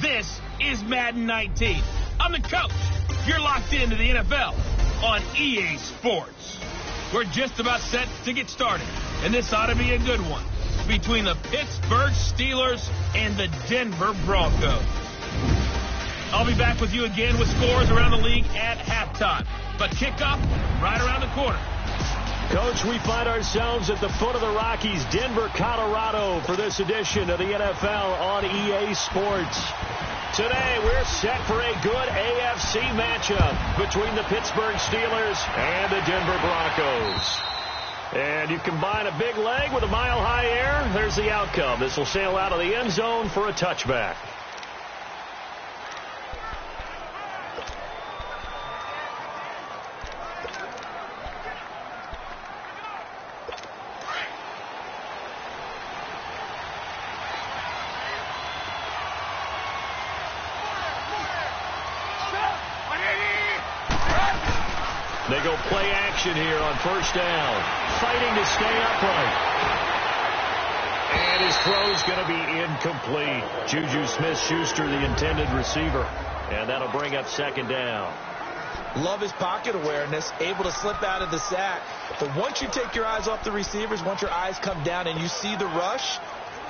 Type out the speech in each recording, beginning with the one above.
This is Madden 19. I'm the coach. You're locked into the NFL on EA Sports. We're just about set to get started, and this ought to be a good one between the Pittsburgh Steelers and the Denver Broncos. I'll be back with you again with scores around the league at halftime, but kickoff right around the corner. Coach, we find ourselves at the foot of the Rockies, Denver, Colorado, for this edition of the NFL on EA Sports. Today, we're set for a good AFC matchup between the Pittsburgh Steelers and the Denver Broncos. And you combine a big leg with a mile-high air, there's the outcome. This will sail out of the end zone for a touchback. They go play action here on first down. Fighting to stay upright. And his throw's going to be incomplete. Juju Smith-Schuster, the intended receiver. And that'll bring up second down. Love his pocket awareness, able to slip out of the sack. But once you take your eyes off the receivers, once your eyes come down and you see the rush,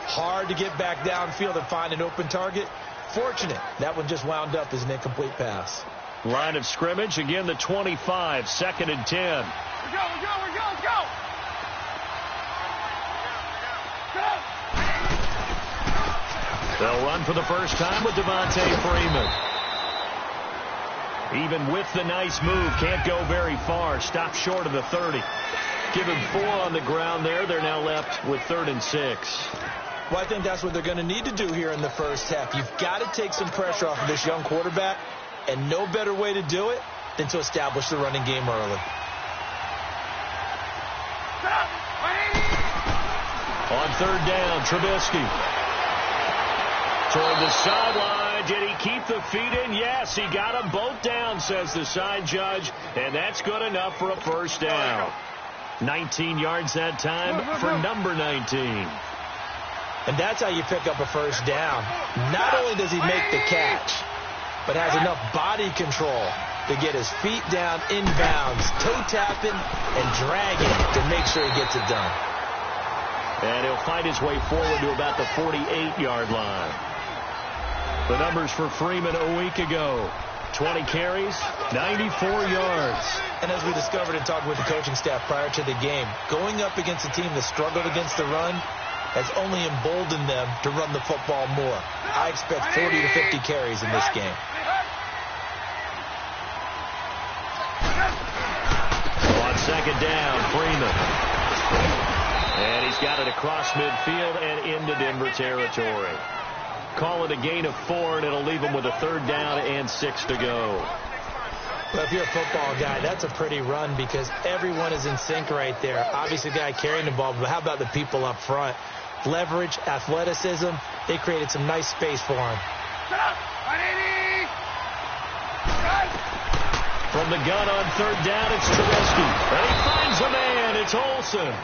hard to get back downfield and find an open target. Fortunate, that one just wound up as an incomplete pass. Line of scrimmage, again the 25, 2nd and 10. Let's go. They'll run for the first time with Devontae Freeman. Even with the nice move, can't go very far. Stop short of the 30. Give him 4 on the ground there. They're now left with 3rd and 6. Well, I think that's what they're going to need to do here in the first half. You've got to take some pressure off of this young quarterback. And no better way to do it than to establish the running game early. On 3rd down, Trubisky. Toward the sideline. Did he keep the feet in? Yes, he got them both down, says the side judge. And that's good enough for a first down. 19 yards that time for number 19. And that's how you pick up a first down. Not only does he make the catch, but has enough body control to get his feet down inbounds, toe tapping and dragging to make sure he gets it done. And he'll find his way forward to about the 48-yard line. The numbers for Freeman a week ago: 20 carries, 94 yards. And as we discovered and talked with the coaching staff prior to the game, going up against a team that struggled against the run has only emboldened them to run the football more. I expect 40 to 50 carries in this game. On 2nd down, Freeman. And he's got it across midfield and into Denver territory. Call it a gain of 4, and it'll leave him with a 3rd down and 6 to go. Well, if you're a football guy, that's a pretty run because everyone is in sync right there. Obviously, the guy carrying the ball, but how about the people up front? Leverage, athleticism, they created some nice space for him. From the gun on 3rd down, it's Trubisky. And he finds a man, it's Olsen.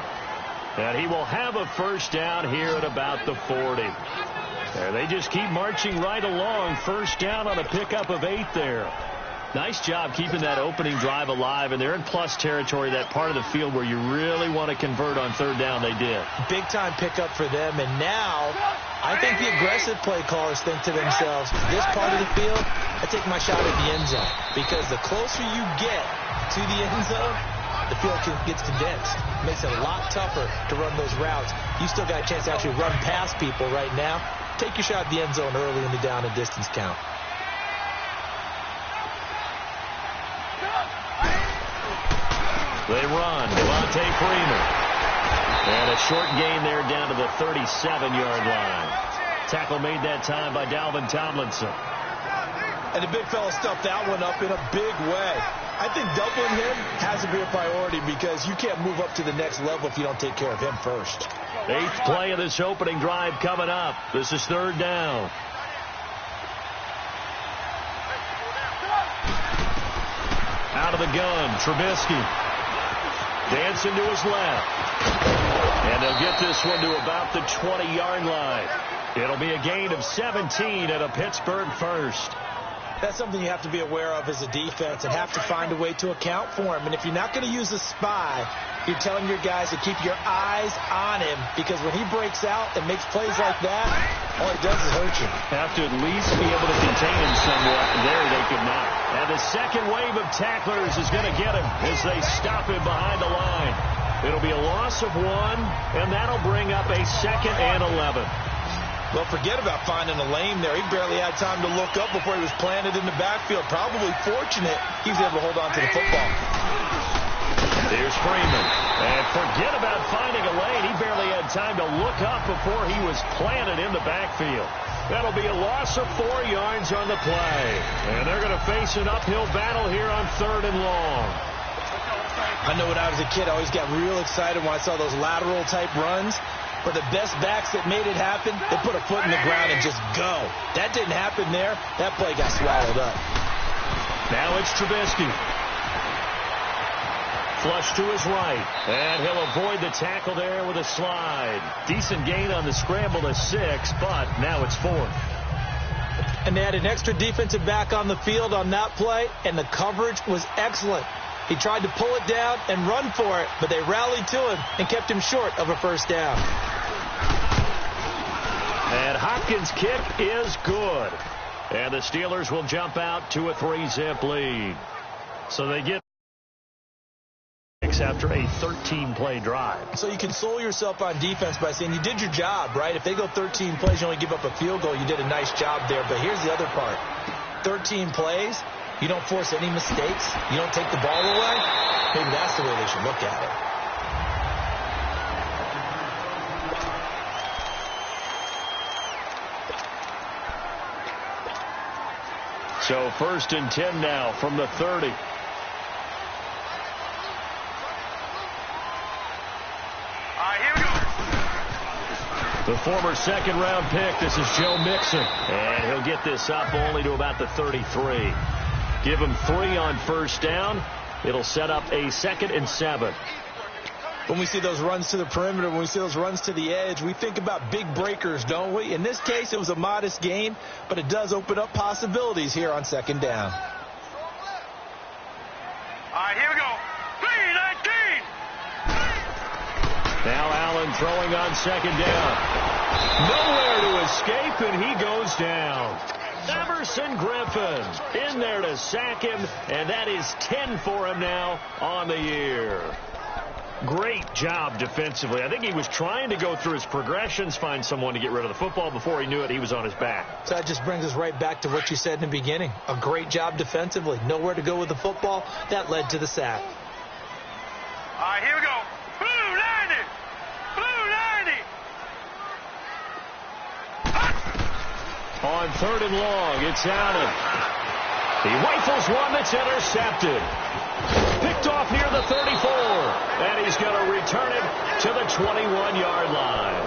And he will have a first down here at about the 40. And they just keep marching right along. First down on a pickup of 8 there. Nice job keeping that opening drive alive, and they're in plus territory, that part of the field where you really want to convert on 3rd down. They did. Big-time pickup for them, and now I think the aggressive play callers think to themselves, this part of the field, I take my shot at the end zone, because the closer you get to the end zone, the field gets condensed. It makes it a lot tougher to run those routes. You still got a chance to actually run past people right now. Take your shot at the end zone early in the down and distance count. They run. Devontae Freeman. And a short gain there down to the 37-yard line. Tackle made that time by Dalvin Tomlinson. And the big fella stuffed that one up in a big way. I think doubling him has to be a priority because you can't move up to the next level if you don't take care of him first. 8th play of this opening drive coming up. This is 3rd down. Out of the gun, Trubisky. Dancing to his left. And they'll get this one to about the 20-yard line. It'll be a gain of 17 and a Pittsburgh first. That's something you have to be aware of as a defense and have to find a way to account for him. And if you're not going to use a spy, you're telling your guys to keep your eyes on him, because when he breaks out and makes plays like that, all he does is hurt you. Have to at least be able to contain him somewhat. There they could not. And the second wave of tacklers is going to get him as they stop him behind the line. It'll be a loss of 1, and that'll bring up a 2nd and 11. Well, forget about finding a lane there. He barely had time to look up before he was planted in the backfield. Probably fortunate he was able to hold on to the football. There's Freeman. And forget about finding a lane. He barely had time to look up before he was planted in the backfield. That'll be a loss of 4 yards on the play. And they're going to face an uphill battle here on 3rd and long. I know when I was a kid, I always got real excited when I saw those lateral-type runs. But the best backs that made it happen, they put a foot in the ground and just go. That didn't happen there. That play got swallowed up. Now it's Trubisky. Flush to his right. And he'll avoid the tackle there with a slide. Decent gain on the scramble to 6, but now it's 4th. And they had an extra defensive back on the field on that play, and the coverage was excellent. He tried to pull it down and run for it, but they rallied to him and kept him short of a first down. And Hopkins' kick is good. And the Steelers will jump out to a 3-zip lead. So they get after a 13-play drive. So you console yourself on defense by saying you did your job, right? If they go 13 plays, you only give up a field goal, you did a nice job there. But here's the other part. 13 plays, you don't force any mistakes, you don't take the ball away. Maybe that's the way they should look at it. So 1st and 10 now from the 30. The former 2nd-round pick, this is Joe Mixon. And he'll get this up only to about the 33. Give him 3 on first down. It'll set up a 2nd and 7. When we see those runs to the perimeter, when we see those runs to the edge, we think about big breakers, don't we? In this case, it was a modest gain, but it does open up possibilities here on 2nd down. All right, here we go. 3-19. Now Allen throwing on 2nd down. Nowhere to escape, and he goes down. Everson Griffin in there to sack him, and that is 10 for him now on the year. Great job defensively. I think he was trying to go through his progressions, find someone to get rid of the football. Before he knew it, he was on his back. So that just brings us right back to what you said in the beginning. A great job defensively. Nowhere to go with the football. That led to the sack. All right, here we go. Blue 90. Blue 90. On 3rd and long, it's Allen. He rifles one that's intercepted. Picked off near the 34. And he's going to return it to the 21-yard line.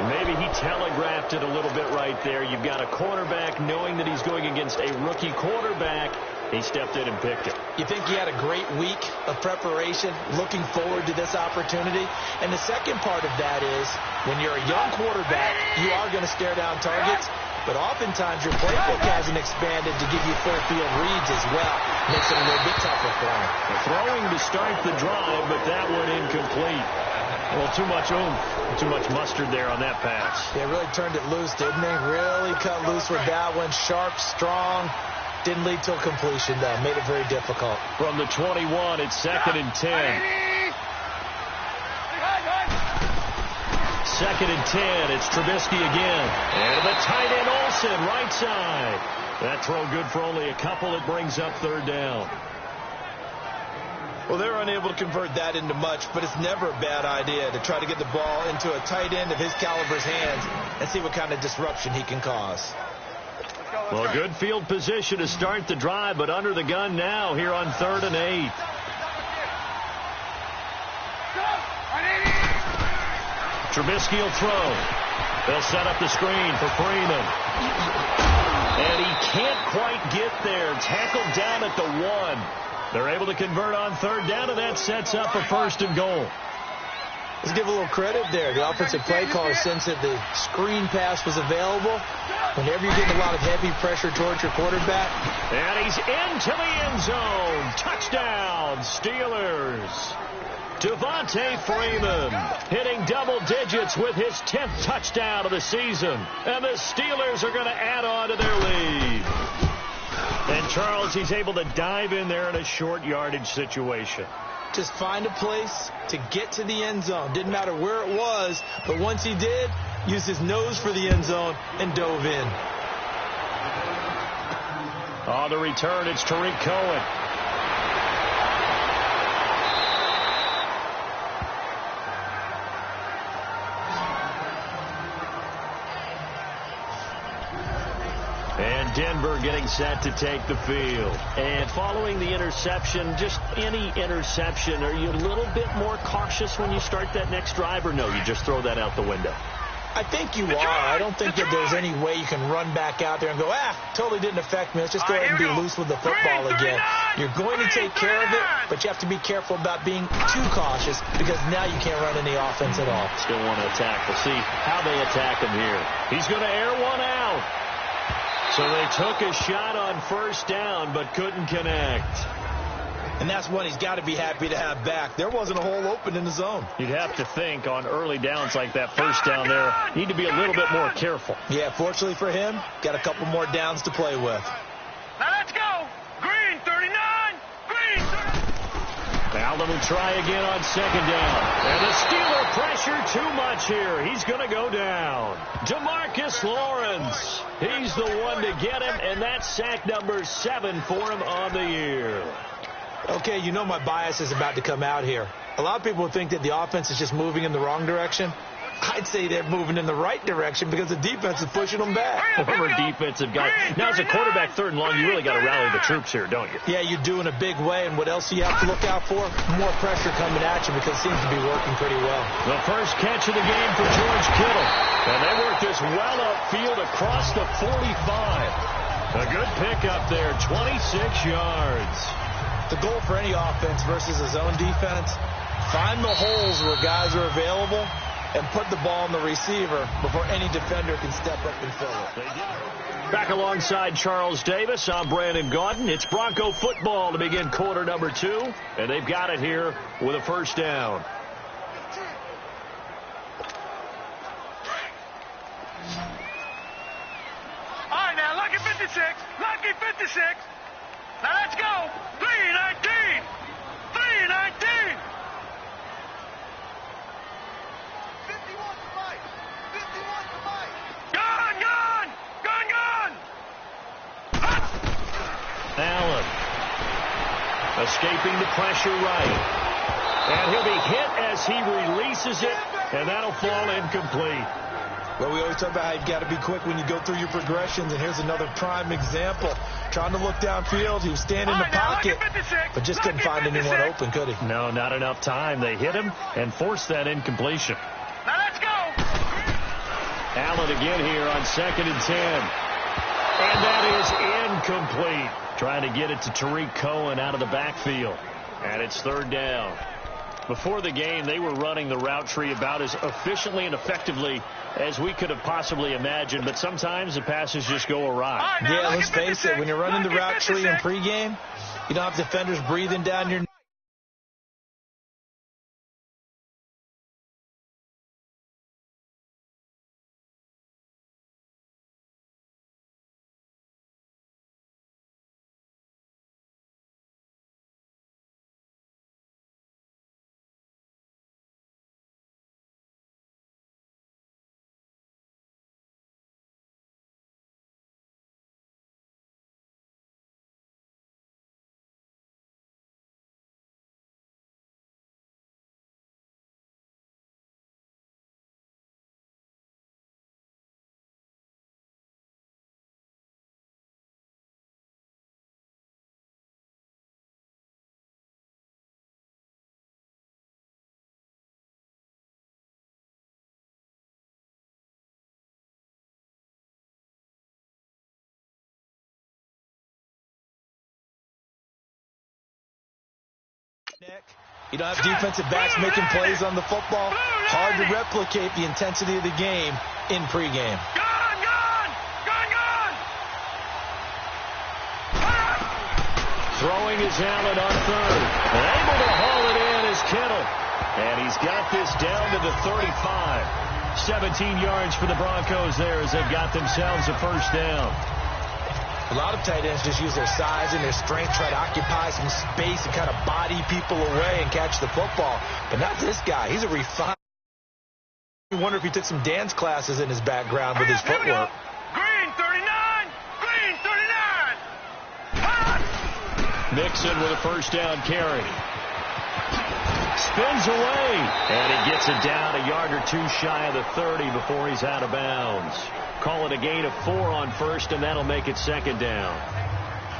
Maybe he telegraphed it a little bit right there. You've got a quarterback knowing that he's going against a rookie quarterback. He stepped in and picked it. You think he had a great week of preparation, looking forward to this opportunity? And the second part of that is, when you're a young quarterback, you are going to stare down targets, but oftentimes your playbook hasn't expanded to give you full field reads as well. Makes it a little bit tougher for him. Throwing to start the drive, but that one incomplete. Well, too much oomph, too much mustard there on that pass. They really turned it loose, didn't they? Really cut loose with that one. Sharp, strong. Didn't lead to a completion, though. Made it very difficult. From the 21, it's 2nd and 10. 2nd and 10. It's Trubisky again. And the tight end Olsen, right side. That throw good for only a couple. It brings up 3rd down. Well, they're unable to convert that into much, but it's never a bad idea to try to get the ball into a tight end of his caliber's hands and see what kind of disruption he can cause. Well, good field position to start the drive, but under the gun now here on 3rd and 8. Trubisky will throw. They'll set up the screen for Freeman. And he can't quite get there. Tackled down at the 1. They're able to convert on 3rd down, and that sets up a 1st and goal. Let's give a little credit there. The offensive play caller sensed that the screen pass was available. Whenever you're getting a lot of heavy pressure towards your quarterback. And he's into the end zone. Touchdown, Steelers. Devontae Freeman hitting double digits with his 10th touchdown of the season. And the Steelers are going to add on to their lead. And Charles, he's able to dive in there in a short yardage situation. Just find a place to get to the end zone. Didn't matter where it was, but once he did, used his nose for the end zone and dove in. On the return, it's Tariq Cohen. And Denver getting set to take the field. And following the interception, just any interception, are you a little bit more cautious when you start that next drive, or no, you just throw that out the window? I think you are. I don't think that there's any way you can run back out there and go, totally didn't affect me. Let's just go ahead and be loose with the football again. You're going to take care of it, but you have to be careful about being too cautious because now you can't run any offense at all. Still want to attack. We'll see how they attack him here. He's going to air one out. So they took a shot on first down, but couldn't connect. And that's one he's got to be happy to have back. There wasn't a hole open in the zone. You'd have to think on early downs like that, first down there, need to be a little bit more careful. Yeah, fortunately for him, got a couple more downs to play with. Now let's go. Green 39. Green 39. Allen will try again on second down. And the Steeler pressure too much here. He's going to go down. DeMarcus Lawrence. He's the one to get him, and that's sack number 7 for him on the year. Okay, you know my bias is about to come out here. A lot of people think that the offense is just moving in the wrong direction. I'd say they're moving in the right direction because the defense is pushing them back. Former defensive guy. Now, as a quarterback, third and long, you really got to rally the troops here, don't you? Yeah, you do in a big way. And what else do you have to look out for? More pressure coming at you because it seems to be working pretty well. The first catch of the game for George Kittle. And they work this well upfield across the 45. A good pickup there, 26 yards. The goal for any offense versus a zone defense, find the holes where guys are available and put the ball on the receiver before any defender can step up and fill it. Back alongside Charles Davis, I'm Brandon Gaudin. It's Bronco football to begin quarter number 2, and they've got it here with a first down. All right, now, lucky 56. Lucky 56. Now let's go. 319. 319. 51 to Mike. 51 to Mike. Gone, gone. Gone, gone. Allen escaping the pressure right. And he'll be hit as he releases it, and that'll fall incomplete. Well, we always talk about how you've got to be quick when you go through your progressions, and here's another prime example. Trying to look downfield, he was standing in the pocket, but just couldn't find anyone open, could he? No, not enough time. They hit him and forced that incompletion. Now let's go. Allen again here on 2nd and 10. And that is incomplete. Trying to get it to Tariq Cohen out of the backfield. And it's 3rd down. Before the game, they were running the route tree about as efficiently and effectively as we could have possibly imagined, but sometimes the passes just go awry. Yeah, let's face it, when you're running the route tree in pregame, you don't have defenders breathing down your neck. You don't have defensive backs making plays on the football. Hard to replicate the intensity of the game in pregame. Throwing is Allen on third. And able to haul it in is Kittle. And he's got this down to the 35. 17 yards for the Broncos there as they've got themselves a first down. A lot of tight ends just use their size and their strength, try to occupy some space and kind of body people away and catch the football. But not this guy. He's a refined. I wonder if he took some dance classes in his background with his footwork. Green 39! Green 39! Mixon with a first down carry. Spins away. And he gets it down a yard or two shy of the 30 before he's out of bounds. Call it a gain of 4 on first, and that'll make it second down.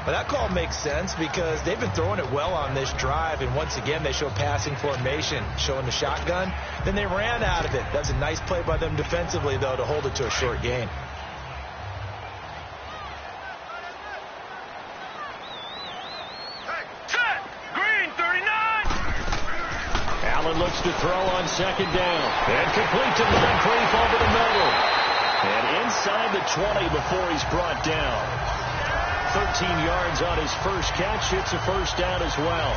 Well, that call makes sense because they've been throwing it well on this drive, and once again they show passing formation, showing the shotgun. Then they ran out of it. That's a nice play by them defensively, though, to hold it to a short gain. Green 39! Allen looks to throw on second down. And complete to Moncrief over the middle. And inside the 20 before he's brought down. 13 yards on his first catch. It's a first down as well.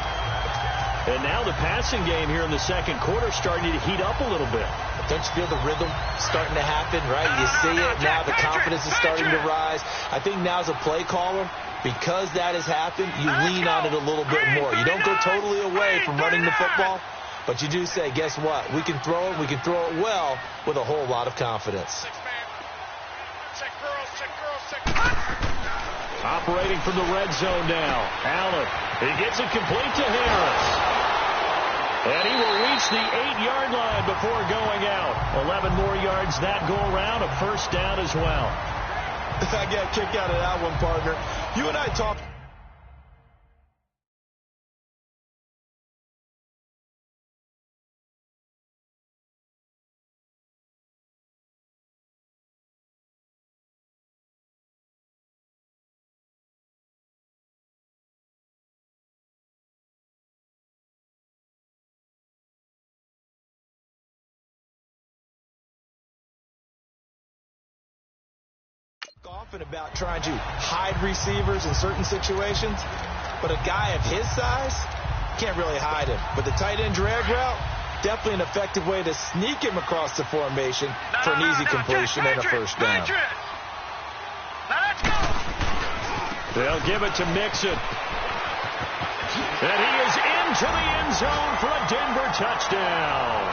And now the passing game here in the second quarter starting to heat up a little bit. Don't you feel the rhythm starting to happen, right? You see it now. The confidence is starting to rise. I think now as a play caller, because that has happened, you lean on it a little bit more. You don't go totally away from running the football, but you do say, guess what? We can throw it. We can throw it well with a whole lot of confidence. Operating from the red zone now. Allen. He gets it complete to Harris. And he will reach the 8-yard line before going out. 11 more yards that go around. A first down as well. I got a kick out of that one, partner. You and I talked. Often about trying to hide receivers in certain situations, but a guy of his size can't really hide him. But the tight end drag route, definitely an effective way to sneak him across the formation for an easy completion and a first down. Now let's go. They'll give it to Mixon. And he is into the end zone for a Denver touchdown.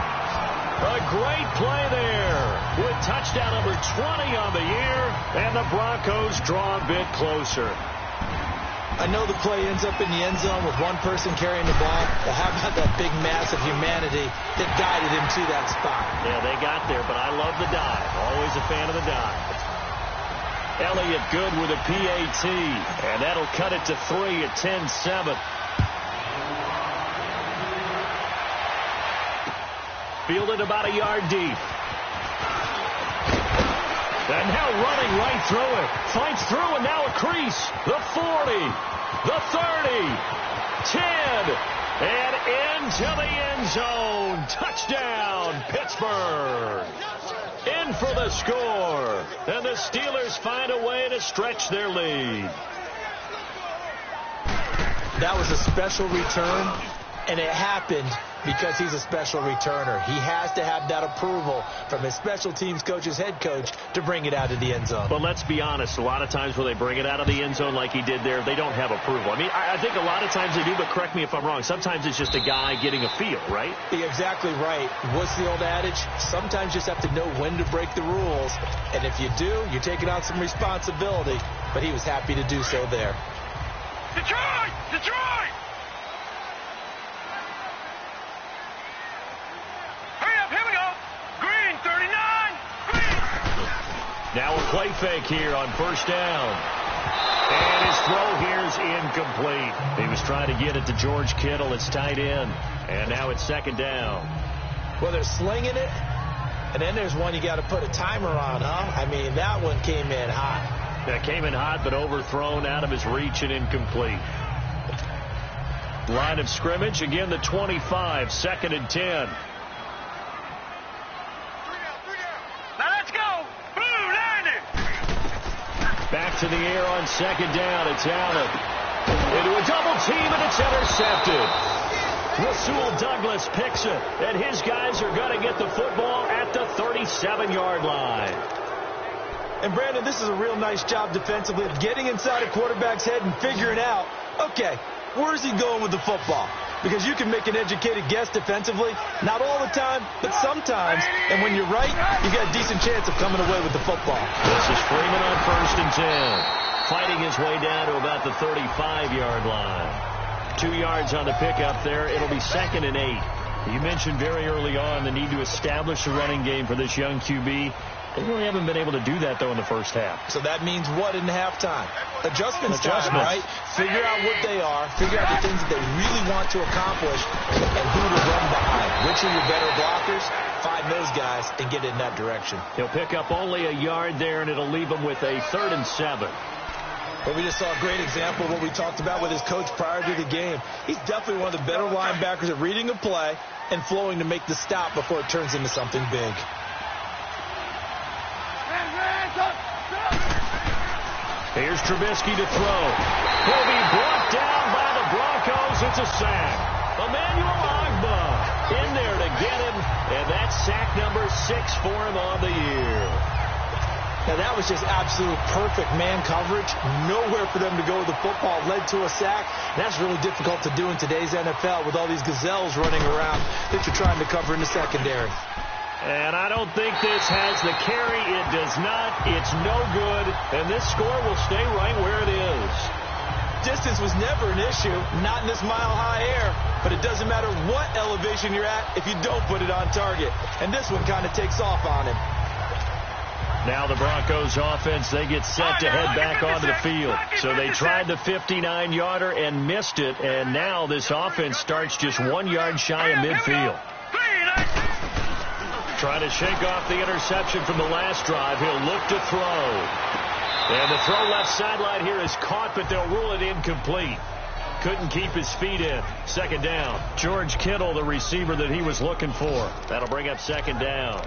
A great play there with touchdown number 20 on the year, and the Broncos draw a bit closer. I know the play ends up in the end zone with one person carrying the ball, but how about that big mass of humanity that guided him to that spot? Yeah, they got there, but I love the dive. Always a fan of the dive. Elliott good with a PAT, and that'll cut it to 3 at 10-7. Fielded about a yard deep. And now running right through it. Fights through and now a crease. The 40. The 30. 10. And into the end zone. Touchdown, Pittsburgh. In for the score. And the Steelers find a way to stretch their lead. That was a special return, and it happened because he's a special returner. He has to have that approval from his special teams coach's head coach to bring it out of the end zone. But let's be honest, a lot of times when they bring it out of the end zone like he did there, they don't have approval. I mean, I think a lot of times they do, but correct me if I'm wrong. Sometimes it's just a guy getting a feel, right? You're exactly right. What's the old adage? Sometimes you just have to know when to break the rules. And if you do, you're taking on some responsibility. But he was happy to do so there. Detroit! Detroit! Here we go. Green 39. Green. Now a play fake here on first down. And his throw here is incomplete. He was trying to get it to George Kittle. It's tight end. And now it's second down. Well, they're slinging it. And then there's one you got to put a timer on, huh? I mean, that one came in hot. That came in hot, but overthrown out of his reach and incomplete. Line of scrimmage, again the 25, 2nd and 10. Now let's go. Blue landing. Back to the air on 2nd down. It's Allen. Into a double team, and it's intercepted. Rasul Douglas picks it, and his guys are going to get the football at the 37-yard line. And, Brandon, this is a real nice job defensively of getting inside a quarterback's head and figuring out, okay, where's he going with the football? Because you can make an educated guess defensively, not all the time, but sometimes. And when you're right, you got a decent chance of coming away with the football. This is Freeman on 1st and 10. Fighting his way down to about the 35-yard line. 2 yards on the pickup there. It'll be 2nd and 8. You mentioned very early on the need to establish a running game for this young QB. They really haven't been able to do that, though, in the first half. So that means what in halftime? Adjustments time, right? Figure out what they are. Figure out the things that they really want to accomplish and who to run behind. Which are your better blockers? Find those guys and get in that direction. He'll pick up only a yard there, and it'll leave him with a 3rd and 7. Well, we just saw a great example of what we talked about with his coach prior to the game. He's definitely one of the better linebackers at reading a play and flowing to make the stop before it turns into something big. Here's Trubisky to throw. He'll be brought down by the Broncos. It's a sack. Emmanuel Agba in there to get him, and that's sack number 6 for him on the year. Now, that was just absolute perfect man coverage. Nowhere for them to go with the football. Led to a sack. That's really difficult to do in today's NFL with all these gazelles running around that you're trying to cover in the secondary. And I don't think this has the carry. It does not. It's no good. And this score will stay right where it is. Distance was never an issue, not in this mile-high air. But it doesn't matter what elevation you're at if you don't put it on target. And this one kind of takes off on him. Now the Broncos offense, they get set to head back onto the field. So they tried the 59-yarder and missed it. And now this offense starts just 1 yard shy of midfield. Trying to shake off the interception from the last drive. He'll look to throw. And the throw left sideline here is caught, but they'll rule it incomplete. Couldn't keep his feet in. 2nd down. George Kittle, the receiver that he was looking for. That'll bring up 2nd down.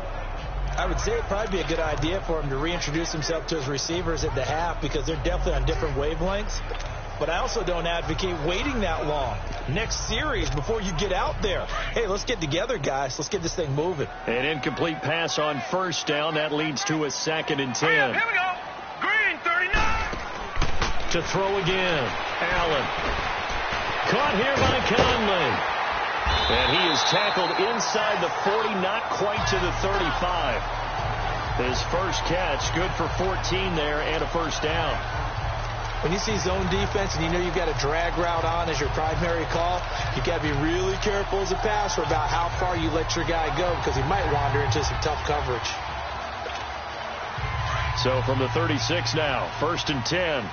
I would say it'd probably be a good idea for him to reintroduce himself to his receivers at the half because they're definitely on different wavelengths. But I also don't advocate waiting that long. Next series before you get out there. Hey, let's get together, guys. Let's get this thing moving. An incomplete pass on 1st down. That leads to a 2nd and 10. Here we go. Green 39. To throw again. Allen. Caught here by Conley. And he is tackled inside the 40, not quite to the 35. His first catch, good for 14 there and a 1st down. When you see zone defense and you know you've got a drag route on as your primary call, you've got to be really careful as a passer about how far you let your guy go because he might wander into some tough coverage. So from the 36 now, 1st and 10.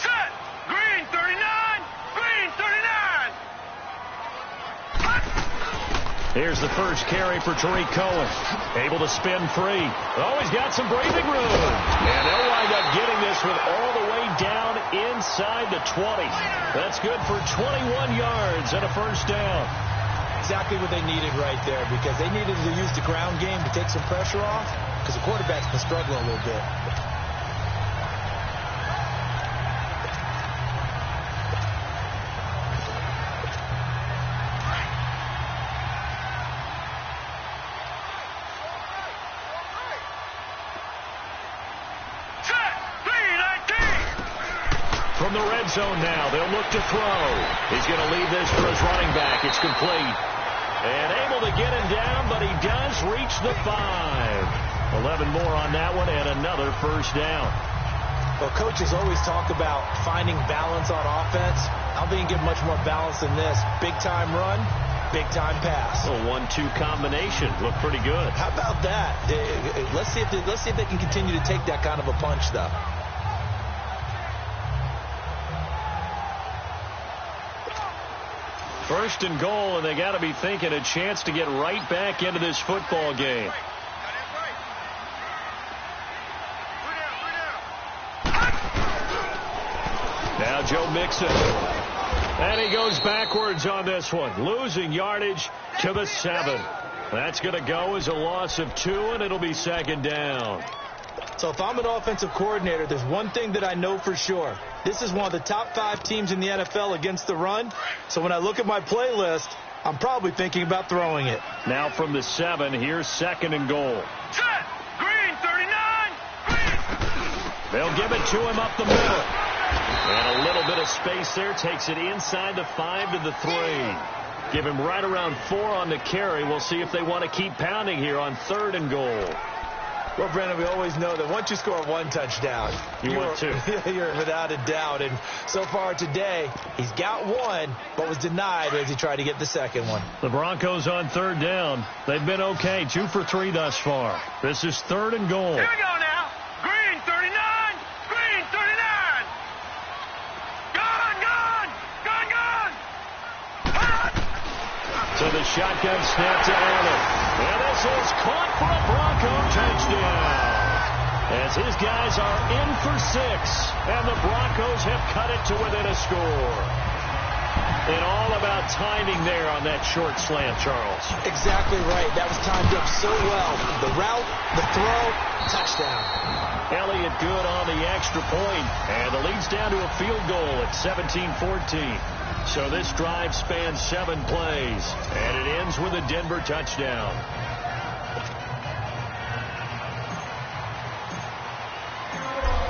Set. Green 39. Green 39. Here's the first carry for Tariq Cohen. Able to spin free. Oh, he's got some breathing room. And they'll wind up getting this one all the way down inside the 20. That's good for 21 yards and a 1st down. Exactly what they needed right there because they needed to use the ground game to take some pressure off because the quarterback's been struggling a little bit. From the red zone now, they'll look to throw. He's going to leave this for his running back. It's complete. And able to get him down, but he does reach the 5. 11 more on that one and another 1st down. Well, coaches always talk about finding balance on offense. I don't think you can get much more balance than this. Big-time run, big-time pass. A 1-2 combination. Looked pretty good. How about that? Let's see if they can continue to take that kind of a punch, though. First and goal, and they got to be thinking a chance to get right back into this football game. Now Joe Mixon. And he goes backwards on this one, losing yardage to the 7. That's going to go as a loss of 2, and it'll be second down. So if I'm an offensive coordinator, there's one thing that I know for sure. This is one of the top 5 teams in the NFL against the run. So when I look at my playlist, I'm probably thinking about throwing it. Now from the 7, here's second and goal. Set. Green, 39. Green. They'll give it to him up the middle. And a little bit of space there. Takes it inside the 5 to the 3. Give him right around 4 on the carry. We'll see if they want to keep pounding here on 3rd and goal. Well, Brandon, we always know that once you score 1 touchdown, you want 2. You're without a doubt. And so far today, he's got 1, but was denied as he tried to get the second one. The Broncos on 3rd down. They've been okay. 2 for 3 thus far. This is 3rd and goal. Here we go now. Green, 39. Green, 39. Gone, gone. Gone, gone. So the shotgun snap to Allen. And this is caught for a Bronco touchdown. As his guys are in for 6. And the Broncos have cut it to within a score. And all about timing there on that short slant, Charles. Exactly right. That was timed up so well. The route, the throw, touchdown. Elliott good on the extra point. And the lead's down to a field goal at 17-14. So this drive spans 7 plays. And it ends with a Denver touchdown.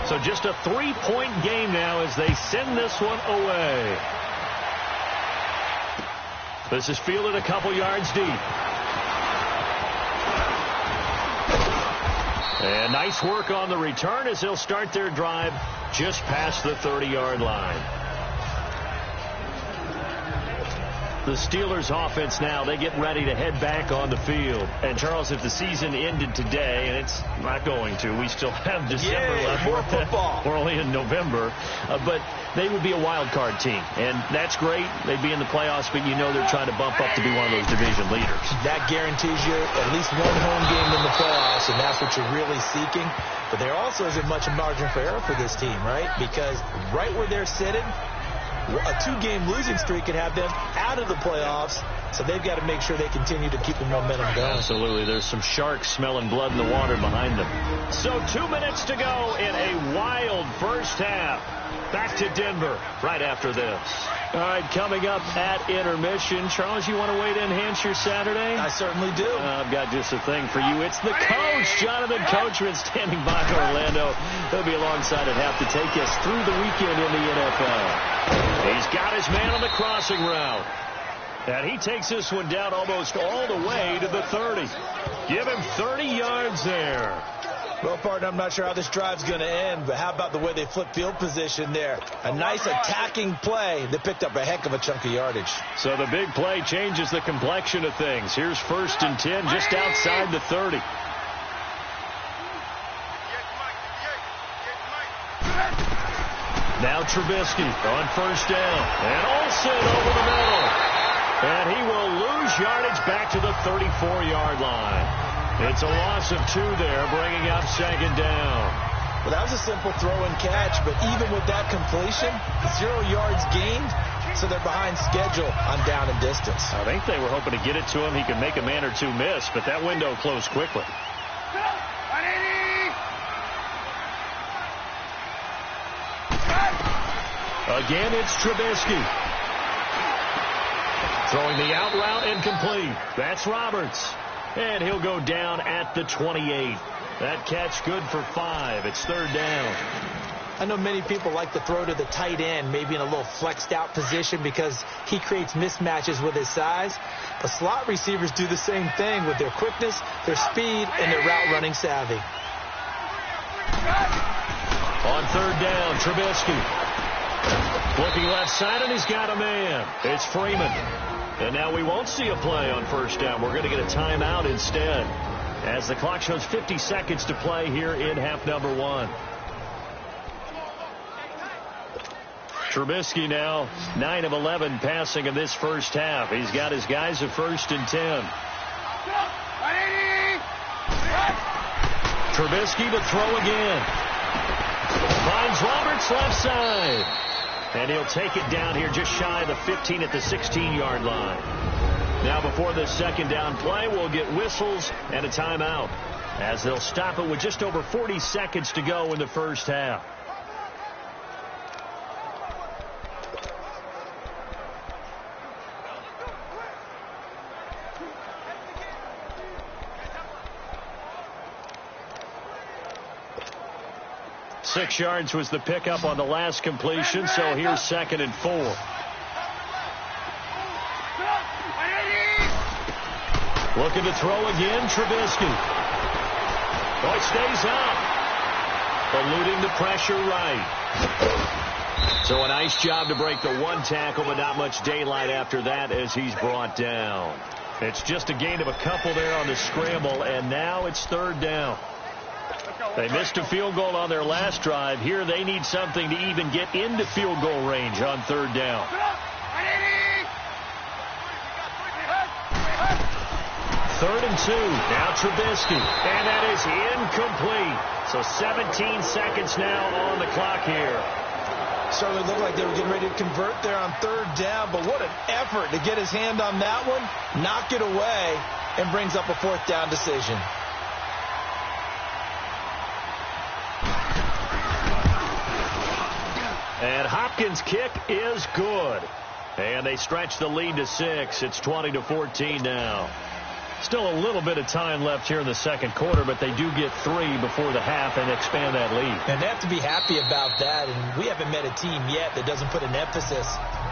So just a 3-point game now as they send this one away. This is fielded a couple yards deep. And nice work on the return as they'll start their drive just past the 30-yard line. The Steelers offense now, they get ready to head back on the field. And, Charles, if the season ended today, and it's not going to, we still have December left. More football. We're only in November. But they would be a wild card team. And that's great. They'd be in the playoffs, but you know they're trying to bump up to be one of those division leaders. That guarantees you at least 1 home game in the playoffs, and that's what you're really seeking. But there also isn't much margin for error for this team, right? Because right where they're sitting, a 2-game losing streak can have them out of the playoffs, so they've got to make sure they continue to keep the momentum going. Absolutely. There's some sharks smelling blood in the water behind them. So 2 minutes to go in a wild first half. Back to Denver right after this. All right, coming up at intermission. Charles, you want to wait to enhance your Saturday? I certainly do. I've got just a thing for you. It's the coach, Jonathan Coachman, standing by Orlando. He'll be alongside at half to take us through the weekend in the NFL. He's got his man on the crossing route. And he takes this one down almost all the way to the 30. Give him 30 yards there. Well, partner, I'm not sure how this drive's going to end, but how about the way they flip field position there? A nice attacking play that picked up a heck of a chunk of yardage. So the big play changes the complexion of things. Here's 1st and 10 just outside the 30. Now Trubisky on 1st down. And Olsen over the middle. And he will lose yardage back to the 34-yard line. It's a loss of 2 there, bringing up 2nd down. Well, that was a simple throw and catch, but even with that completion, 0 yards gained, so they're behind schedule on down and distance. I think they were hoping to get it to him. He could make a man or 2 miss, but that window closed quickly. Again, it's Trubisky. Throwing the out route incomplete. That's Roberts. And he'll go down at the 28. That catch good for 5. It's 3rd down. I know many people like to throw to the tight end, maybe in a little flexed out position because he creates mismatches with his size. But slot receivers do the same thing with their quickness, their speed, and their route running savvy. On 3rd down, Trubisky. Looking left side, and he's got a man. It's Freeman. And now we won't see a play on 1st down. We're going to get a timeout instead, as the clock shows 50 seconds to play here in half number 1. Trubisky now 9 of 11 passing in this first half. He's got his guys at 1st and 10. Trubisky to throw again. Finds Roberts left side. And he'll take it down here just shy of the 15 at the 16-yard line. Now before this second down play, we'll get whistles and a timeout, as they'll stop it with just over 40 seconds to go in the first half. Six yards was the pickup on the last completion, so here's 2nd and 4. Looking to throw again, Trubisky. Oh, it stays out. Eluding the pressure right. So a nice job to break the one tackle, but not much daylight after that as he's brought down. It's just a gain of a couple there on the scramble, and now it's 3rd down. They missed a field goal on their last drive. Here they need something to even get into field goal range on 3rd down. 3rd and 2. Now Trubisky. And that is incomplete. So 17 seconds now on the clock here. Certainly looked like they were getting ready to convert there on 3rd down, but what an effort to get his hand on that one, knock it away, and brings up a 4th down decision. And Hopkins' kick is good. And they stretch the lead to 6. It's 20-14 now. Still a little bit of time left here in the second quarter, but they do get 3 before the half and expand that lead. And they have to be happy about that, and we haven't met a team yet that doesn't put an emphasis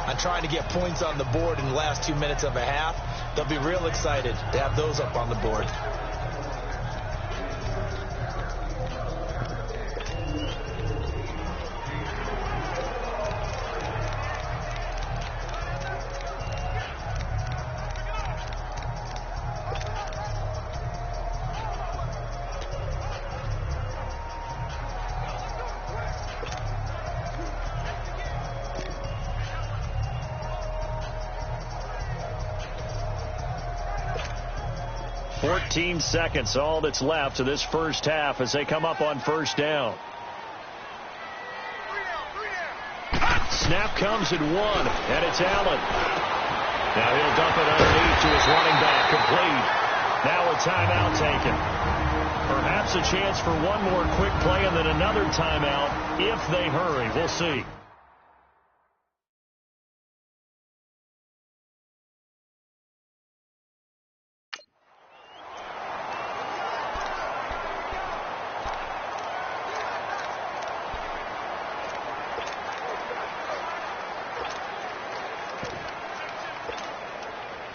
on trying to get points on the board in the last 2 minutes of a half. They'll be real excited to have those up on the board. 14 seconds, all that's left to this first half as they come up on 1st down. Snap comes at 1, and it's Allen. Now he'll dump it underneath to his running back, complete. Now a timeout taken. Perhaps a chance for one more quick play and then another timeout if they hurry. We'll see.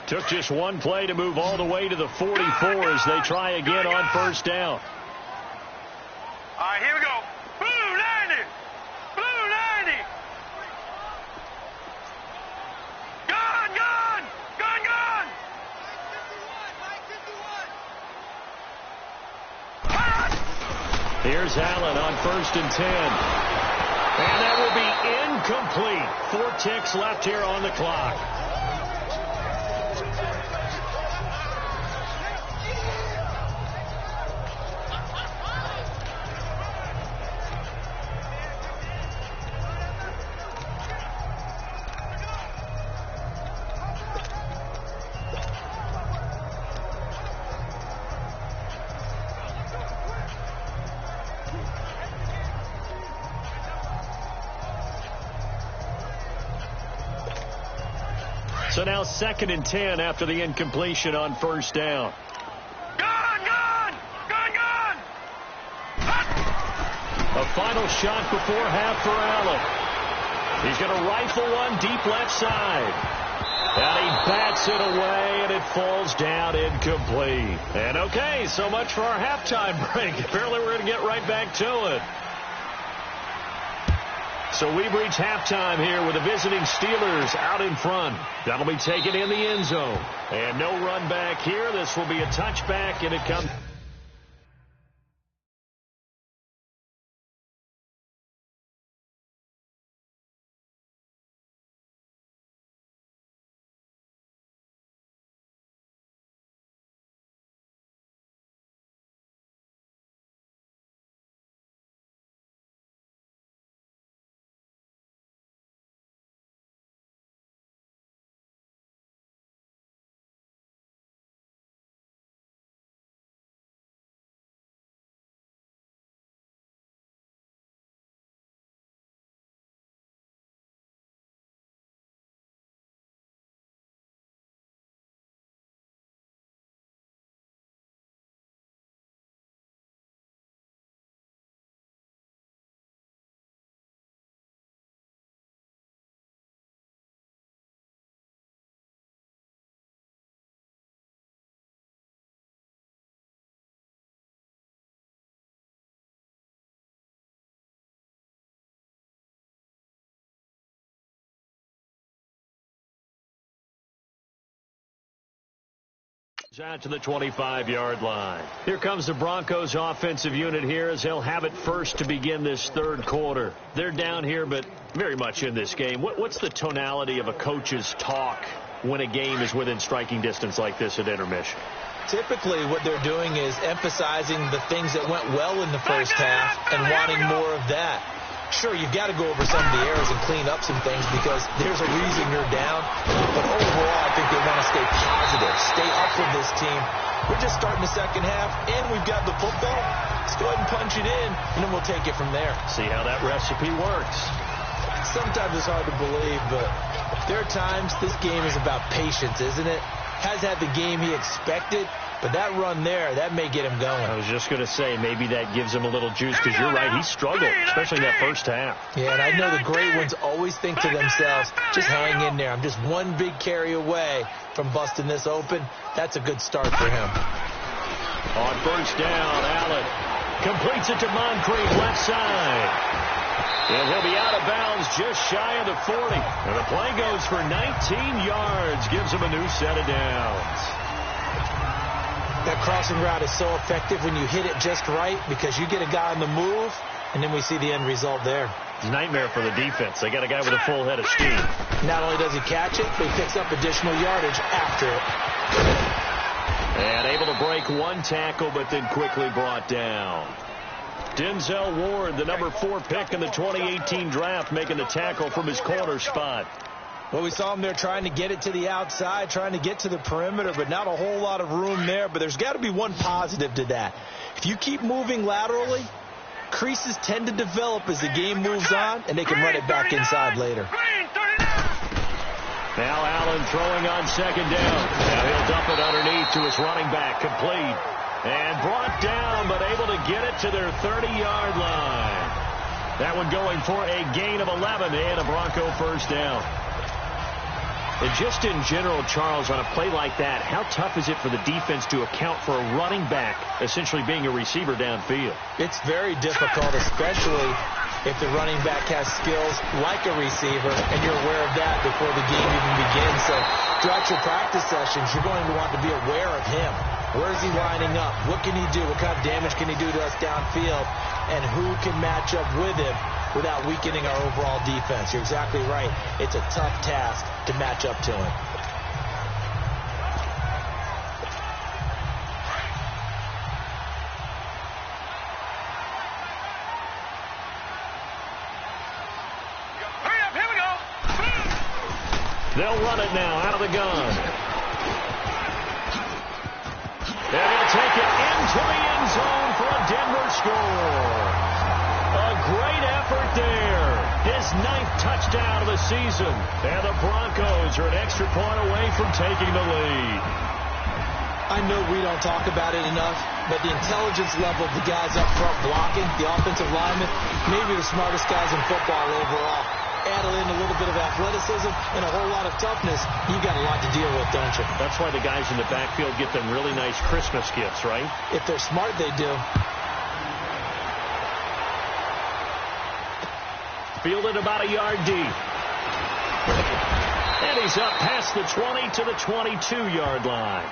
Took just one play to move all the way to the 44 as they try again on 1st down. All right, here we go. Blue 90. Blue 90. Gone, gone. Gone, gone. Here's Allen on 1st and 10. And that will be incomplete. 4 ticks left here on the clock. So now 2nd and 10 after the incompletion on 1st down. Gone, gone. Gone, gone. A final shot before half for Allen. He's going to rifle one deep left side. And he bats it away, and it falls down incomplete. And okay, so much for our halftime break. Apparently we're going to get right back to it. So we've reached halftime here with the visiting Steelers out in front. That'll be taken in the end zone. And no run back here. This will be a touchback, and it comes... Out to the 25-yard line. Here comes the Broncos offensive unit here as they'll have it first to begin this third quarter. They're down here, but very much in this game. What's the tonality of a coach's talk when a game is within striking distance like this at intermission? Typically, what they're doing is emphasizing the things that went well in the first half and wanting more of that. Sure, you've got to go over some of the errors and clean up some things because there's a reason you're down. But overall, I think they want to stay positive, stay up with this team. We're just starting the second half, and we've got the football. Let's go ahead and punch it in, and then we'll take it from there. See how that recipe works. Sometimes it's hard to believe, but there are times this game is about patience, isn't it? Has had the game he expected, but that run there, that may get him going. I was just going to say, maybe that gives him a little juice because you're right, he struggled, especially in that first half. Yeah, and I know the great ones always think to themselves, just hang in there. I'm just one big carry away from busting this open. That's a good start for him. On first down, Allen completes it to Moncrief, left side. And he'll be out of bounds just shy of the 40. And the play goes for 19 yards, gives him a new set of downs. That crossing route is so effective when you hit it just right because you get a guy on the move, and then we see the end result there. It's a nightmare for the defense. They got a guy with a full head of steam. Not only does he catch it, but he picks up additional yardage after it. And able to break one tackle, but then quickly brought down. Denzel Ward, the number 4 pick in the 2018 draft, making the tackle from his corner spot. Well, we saw him there trying to get it to the outside, trying to get to the perimeter, but not a whole lot of room there. But there's got to be one positive to that. If you keep moving laterally, creases tend to develop as the game moves on, and they can run it back inside later. Now Allen throwing on second down. Now he'll dump it underneath to his running back, complete. And brought down, but able to get it to their 30-yard line. That one going for a gain of 11 and a Bronco first down. And just in general, Charles, on a play like that, how tough is it for the defense to account for a running back essentially being a receiver downfield? It's very difficult, especially if the running back has skills like a receiver, and you're aware of that before the game even begins. So throughout your practice sessions, you're going to want to be aware of him. Where is he lining up? What can he do? What kind of damage can he do to us downfield? And who can match up with him without weakening our overall defense? You're exactly right. It's a tough task to match up to him. They'll run it now out of the gun. And he'll take it into the end zone for a Denver score. A great effort there. His 9th touchdown of the season. And the Broncos are an extra point away from taking the lead. I know we don't talk about it enough, but the intelligence level of the guys up front blocking, the offensive linemen, maybe the smartest guys in football overall. Add in a little bit of athleticism and a whole lot of toughness, you got a lot to deal with, don't you? That's why the guys in the backfield get them really nice Christmas gifts, right? If they're smart, they do. Fielded about a yard deep. And he's up past the 20 to the 22-yard line.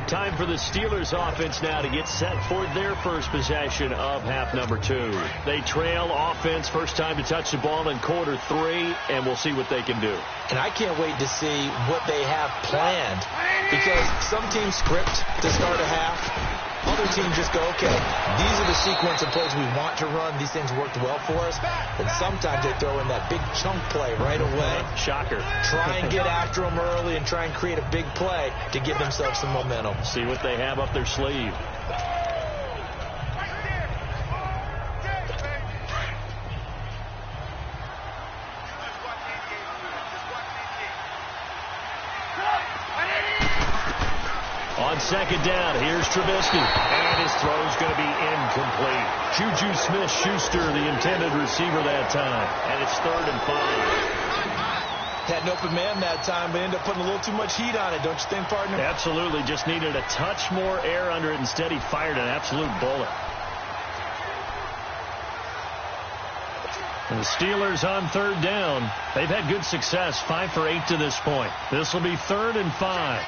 Time for the Steelers offense now to get set for their first possession of half number 2. They trail offense, first time to touch the ball in quarter 3, and we'll see what they can do. And I can't wait to see what they have planned, because some teams script to start a half. Other teams just go, okay, these are the sequence of plays we want to run. These things worked well for us. And sometimes they throw in that big chunk play right away. Shocker. Try and get after them early and try and create a big play to give themselves some momentum. See what they have up their sleeve. On second down, here's Trubisky. And his throw's going to be incomplete. Juju Smith-Schuster, the intended receiver that time. And it's 3rd and 5. Had an open man that time, but ended up putting a little too much heat on it, don't you think, partner? Absolutely. Just needed a touch more air under it. Instead, he fired an absolute bullet. And the Steelers on third down. They've had good success, 5 for 8 to this point. This will be 3rd and 5.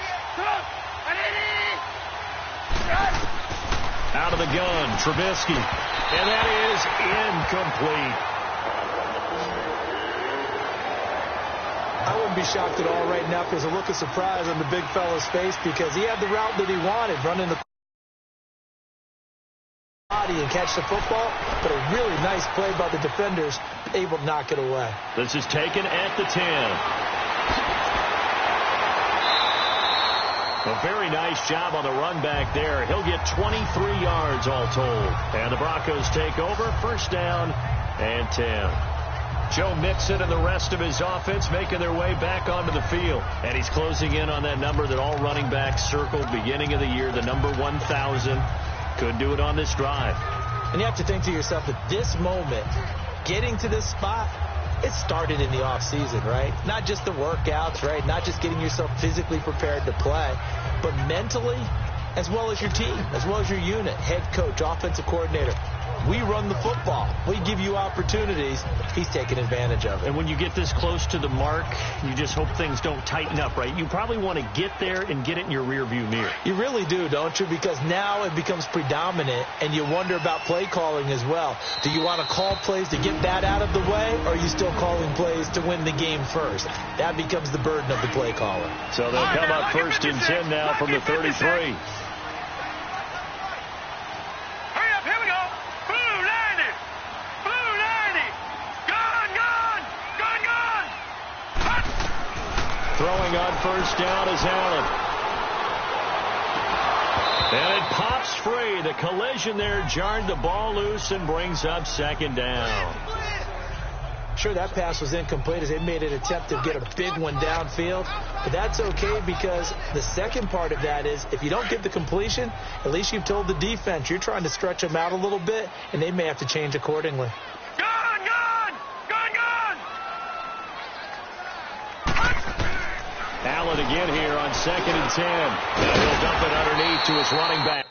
Out of the gun, Trubisky. And that is incomplete. I wouldn't be shocked at all right now if there's a look of surprise on the big fella's face because he had the route that he wanted, running the body and catch the football, but a really nice play by the defenders, able to knock it away. This is taken at the 10. A very nice job on the run back there. He'll get 23 yards all told. And the Broncos take over, 1st down and 10. Joe Mixon and the rest of his offense making their way back onto the field. And he's closing in on that number that all running backs circled beginning of the year, the number 1,000. Could do it on this drive. And you have to think to yourself at this moment, getting to this spot, it started in the offseason, right? Not just the workouts, right? Not just getting yourself physically prepared to play, but mentally, as well as your team, as well as your unit, head coach, offensive coordinator. We run the football. We give you opportunities. He's taking advantage of it. And when you get this close to the mark, you just hope things don't tighten up, right? You probably want to get there and get it in your rearview mirror. You really do, don't you? Because now it becomes predominant, and you wonder about play calling as well. Do you want to call plays to get that out of the way, or are you still calling plays to win the game first? That becomes the burden of the play caller. So they'll come up 1st and 10 now from the 33. Throwing on 1st down is Allen. And it pops free. The collision there jarred the ball loose and brings up 2nd down. Sure, that pass was incomplete as they made an attempt to get a big one downfield. But that's okay because the second part of that is if you don't get the completion, at least you've told the defense you're trying to stretch them out a little bit, and they may have to change accordingly. Allen again here on 2nd and 10. And he'll dump it underneath to his running back.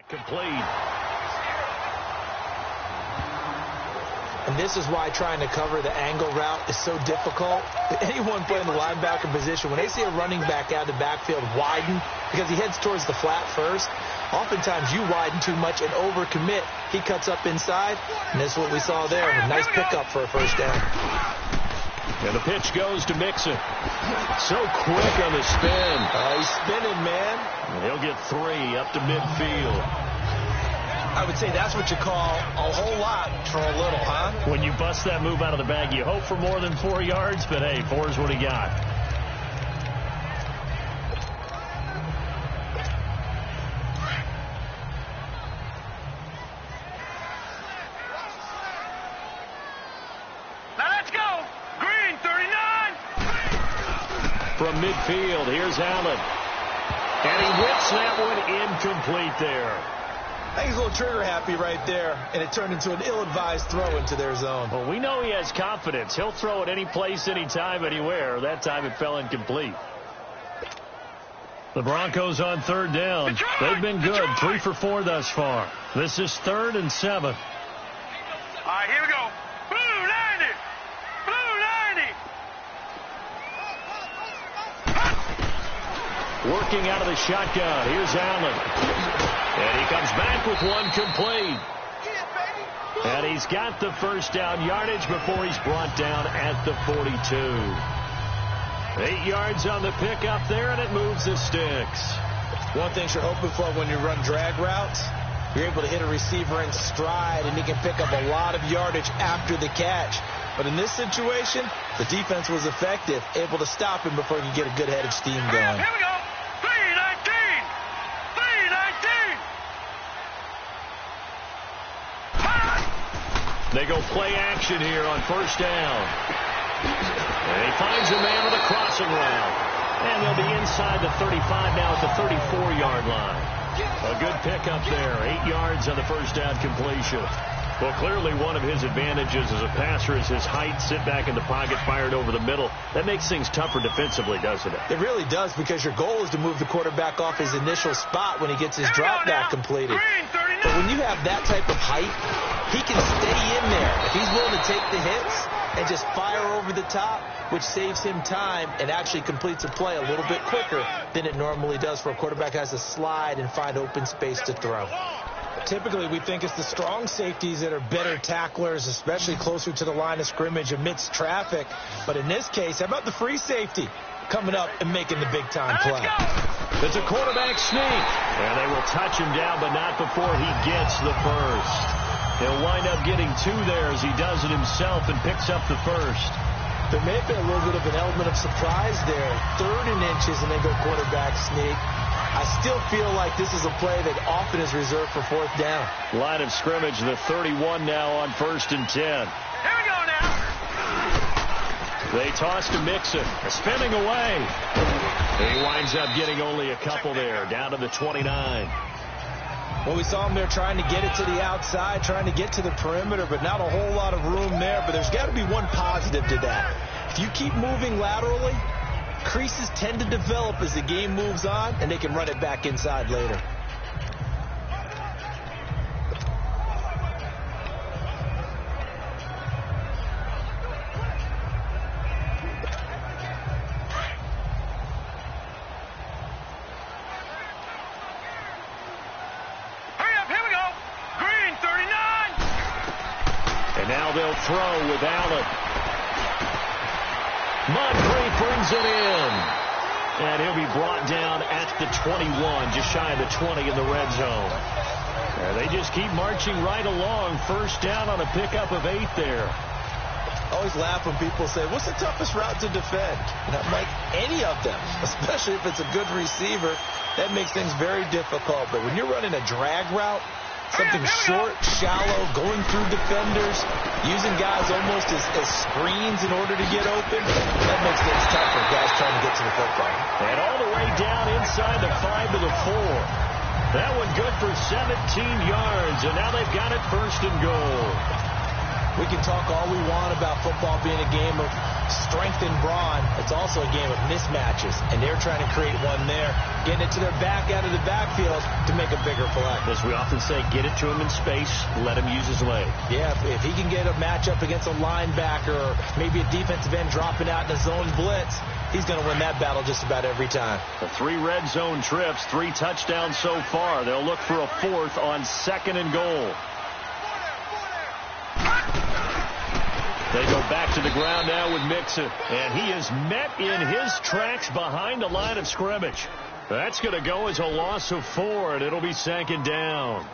Complete. And this is why trying to cover the angle route is so difficult. Anyone playing the linebacker position, when they see a running back out of the backfield widen, because he heads towards the flat first, oftentimes you widen too much and overcommit. He cuts up inside, and that's what we saw there. A nice pickup for a 1st down. And the pitch goes to Mixon. So quick on the spin. He's spinning, man. And he'll get 3 up to midfield. I would say that's what you call a whole lot for a little, huh? When you bust that move out of the bag, you hope for more than 4 yards, but hey, 4 is what he got. Now let's go. Green, 39. From midfield, here's Allen. And he whips that one incomplete there. I think he's a little trigger happy right there, and it turned into an ill-advised throw into their zone. Well, we know he has confidence. He'll throw it any place, anytime, anywhere. That time it fell incomplete. The Broncos on 3rd down. They've been good, 3 for 4 thus far. This is 3rd and 7. All right, here we go. Blue 90. Blue 90. Working out of the shotgun. Here's Allen. And he comes back with one complete. And he's got the 1st down yardage before he's brought down at the 42. 8 yards on the pickup there, and it moves the sticks. One thing you're hoping for when you run drag routes, you're able to hit a receiver in stride, and he can pick up a lot of yardage after the catch. But in this situation, the defense was effective, able to stop him before he could get a good head of steam going. Here we go. 319. 319. They go play action here on first down. And he finds a man with a crossing route. And they'll be inside the 35 now at the 34-yard line. A good pickup there. 8 yards on the first down completion. Well, clearly one of his advantages as a passer is his height. Sit back in the pocket, fired over the middle. That makes things tougher defensively, doesn't it? It really does, because your goal is to move the quarterback off his initial spot when he gets his drop back completed. But when you have that type of height, he can stay in there. If he's willing to take the hits and just fire over the top, which saves him time and actually completes a play a little bit quicker than it normally does for a quarterback has to slide and find open space to throw. Typically, we think it's the strong safeties that are better tacklers, especially closer to the line of scrimmage amidst traffic. But in this case, how about the free safety coming up and making the big-time play? It's a quarterback sneak. And they will touch him down, but not before he gets the first. He'll wind up getting 2 there as he does it himself and picks up the first. There may have been a little bit of an element of surprise there. 3rd and inches, and they go quarterback sneak. I still feel like this is a play that often is reserved for 4th down. Line of scrimmage, the 31 now on 1st and 10. Here we go now. They toss to Mixon. Spinning away. He winds up getting only a couple there, down to the 29. Well, we saw him there trying to get it to the outside, trying to get to the perimeter, but not a whole lot of room there. But there's got to be one positive to that. If you keep moving laterally, creases tend to develop as the game moves on, and they can run it back inside later. Hurry up, here we go. Green, 39. And now they'll throw with Allen. Moncrief brings it in. And he'll be brought down at the 21, just shy of the 20 in the red zone. And they just keep marching right along. First down on a pickup of 8 there. I always laugh when people say, what's the toughest route to defend? And I'm like, any of them, especially if it's a good receiver. That makes things very difficult. But when you're running a drag route, something short, shallow, going through defenders, using guys almost as screens in order to get open, that makes things tough for guys trying to get to the football. And all the way down inside the 5 to the 4. That one good for 17 yards, and now they've got it 1st and goal. We can talk all we want about football being a game of strength and brawn. It's also a game of mismatches, and they're trying to create one there, getting it to their back out of the backfield to make a bigger play. As we often say, get it to him in space, let him use his leg. Yeah, if he can get a matchup against a linebacker or maybe a defensive end dropping out in a zone blitz, he's going to win that battle just about every time. The 3 red zone trips, 3 touchdowns so far. They'll look for a 4th on 2nd and goal. They go back to the ground now with Mixon, and he is met in his tracks behind the line of scrimmage. That's going to go as a loss of 4, and it'll be 2nd down.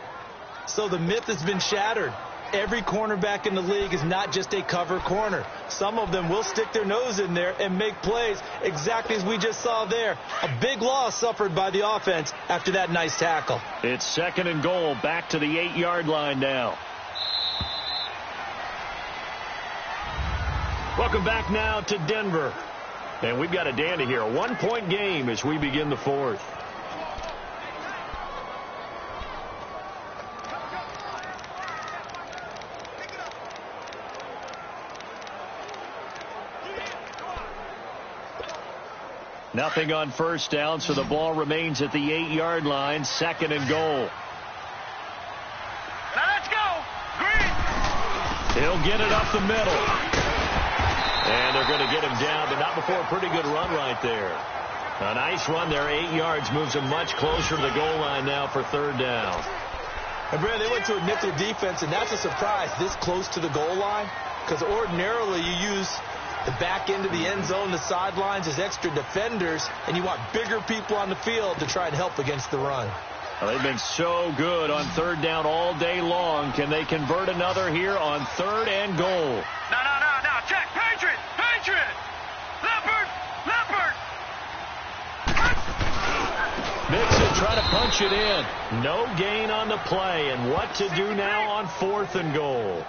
So the myth has been shattered. Every cornerback in the league is not just a cover corner. Some of them will stick their nose in there and make plays exactly as we just saw there. A big loss suffered by the offense after that nice tackle. It's 2nd and goal, back to the 8-yard line now. Welcome back now to Denver. And we've got a dandy here. A 1-point game as we begin the 4th. Nothing on first down, so the ball remains at the 8-yard line. 2nd and goal. Now let's go. Green. He'll get it up the middle. And they're going to get him down, but not before a pretty good run right there. A nice run there, 8 yards, moves him much closer to the goal line now for 3rd down. And, Brad, they went to a nickel defense, and that's a surprise this close to the goal line, because ordinarily you use The back end of the end zone, the sidelines, is extra defenders, and you want bigger people on the field to try and help against the run. Well, they've been so good on third down all day long. Can they convert another here on 3rd and goal? No. Check. Patriot. Leopard. Mixon trying to punch it in. No gain on the play. And what to do now on 4th and goal?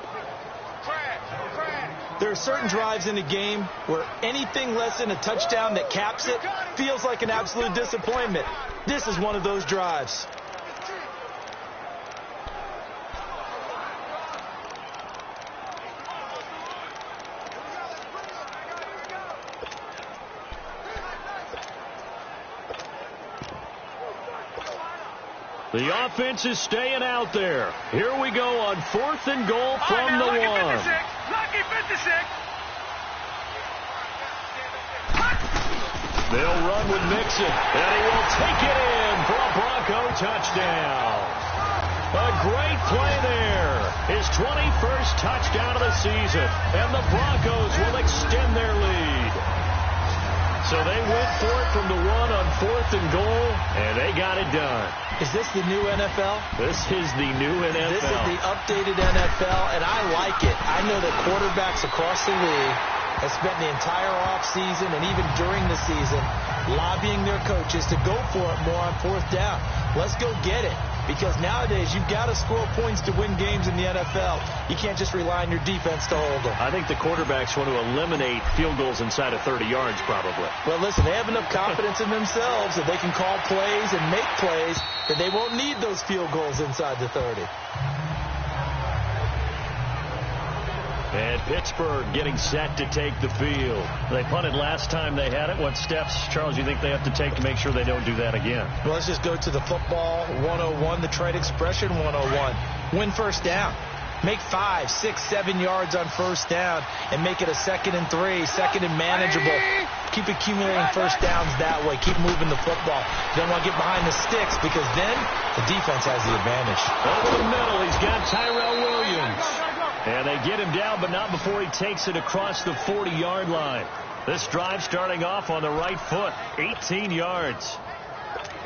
There are certain drives in a game where anything less than a touchdown that caps it feels like an absolute disappointment. This is one of those drives. The offense is staying out there. Here we go on 4th and goal from the 1. Lucky 56. They'll run with Mixon, and he will take it in for a Bronco touchdown. A great play there. His 21st touchdown of the season, and the Broncos will extend their lead. So they went for it from the 1 on 4th and goal, and they got it done. Is this the new NFL? This is the new NFL. This is the updated NFL, and I like it. I know that quarterbacks across the league have spent the entire offseason and even during the season lobbying their coaches to go for it more on 4th down. Let's go get it. Because nowadays, you've got to score points to win games in the NFL. You can't just rely on your defense to hold them. I think the quarterbacks want to eliminate field goals inside of 30 yards, probably. Well, listen, they have enough confidence in themselves that they can call plays and make plays that they won't need those field goals inside the 30. And Pittsburgh getting set to take the field. They punted last time they had it. What steps, Charles, you think they have to take to make sure they don't do that again? Well, let's just go to the football 101, the trade expression 101. Win 1st down. Make 5, 6, 7 yards on 1st down and make it a 2nd and 3, 2nd and manageable. Keep accumulating 1st downs that way. Keep moving the football. You don't want to get behind the sticks because then the defense has the advantage. Over the middle, he's got Tyrell Williams. And they get him down, but not before he takes it across the 40-yard line. This drive starting off on the right foot, 18 yards.